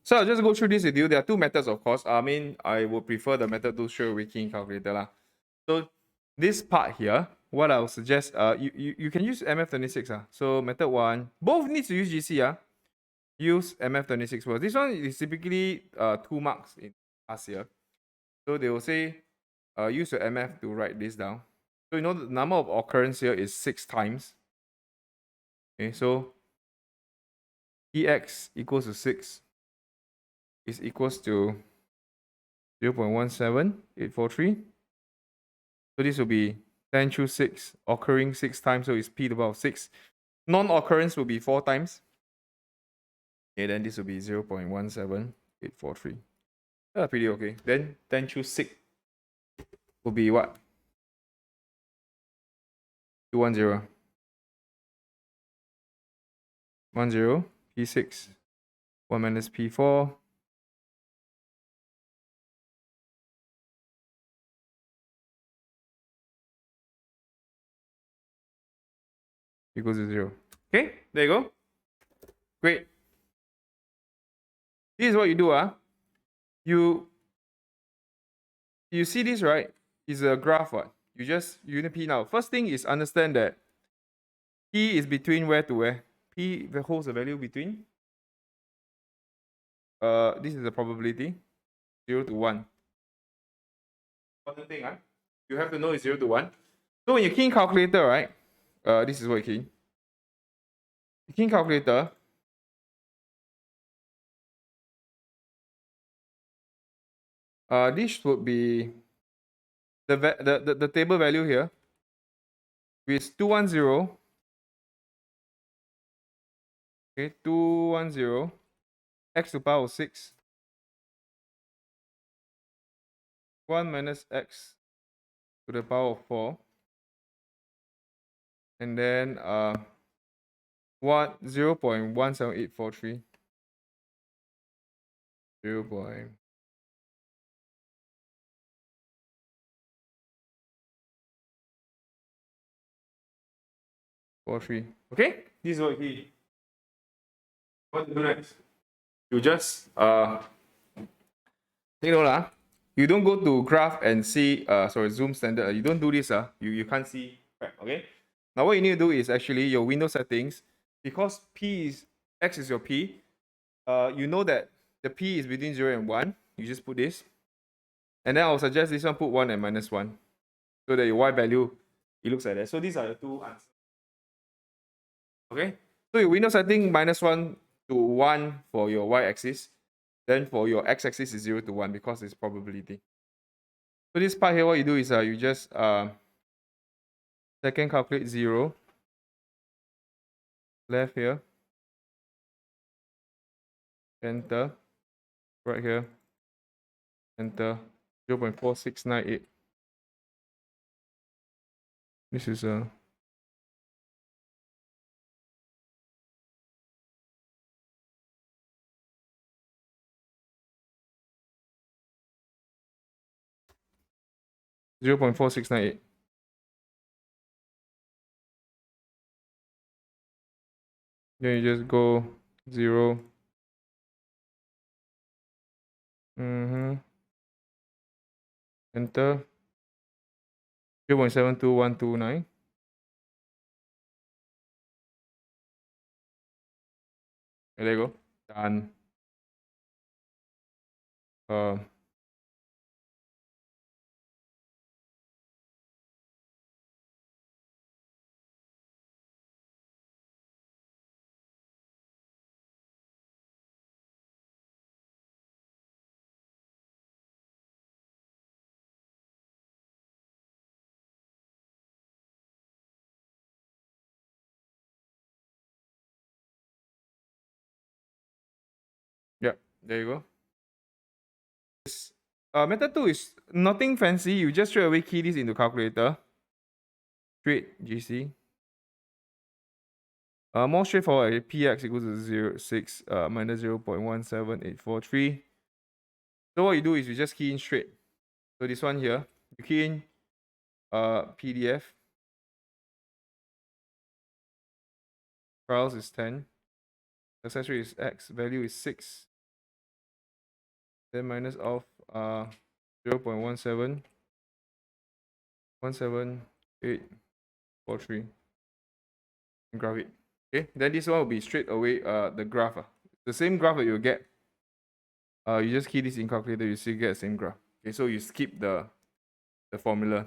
So I'll just go through this with you. There are two methods, of course. I mean, I would prefer the method to show key in calculator lah. So this part here, what I'll suggest, you can use MF26. So method 1, both needs to use GC. Use MF26 first. This one is typically 2 marks in last year. So they will say use your MF to write this down. So you know the number of occurrence here is 6 times. Okay, so EX equals to 6 is equals to 0.17843. So this will be 10 through 6, occurring 6 times, so it's P to the power of 6. Non-occurrence will be 4 times. Okay, then this will be 0.17843. That's pretty okay. Then 10 through 6 will be what? 210. 10, P6, 1 minus P4. Equals to 0. Okay, there you go. Great. This is what you do. You see this, right? It's a graph. What? You just unit P now. First thing is understand that P is between where to where? P holds a value between. This is the probability. 0 to 1. Important thing, you have to know it's 0 to 1. So when you key in calculator, right? This is what you key in. You key in calculator. This would be the table value here is 210. Okay, 210 x to the power of 6. 1 minus x to the power of 4. And then 0.17843. 0.43. Okay, this is what he. What to do next? You just take note. You don't go to graph and see zoom standard. You don't do this. You can't see. Okay. Now what you need to do is actually your window settings, because X is your P. You know that the P is between 0 and 1. You just put this. And then I'll suggest this one, put 1 and minus 1. So that your Y value, it looks like that. So these are the two answers. Okay. So your window setting -1 to 1 for your Y axis. Then for your X axis is 0 to 1 because it's probability. So this part here, what you do is you just second calculate 0. Left here. Enter. Right here. Enter. 0.4698. This is 0.4698. Then you just go 0. Enter. 0.72129. There you go. Done. Yeah, there you go. Method 2 is nothing fancy. You just straight away key this into calculator. Straight GC. More straightforward. Px equals to 6 minus 0.17843. So what you do is you just key in straight. So this one here, you key in PDF. Trials is 10. Success rate is X. Value is 6. then minus of 0.17 17843 and graph it. Okay, then this one will be straight away the graph. The same graph that you'll get. You just key this in calculator, you still get the same graph. Okay, so you skip the formula.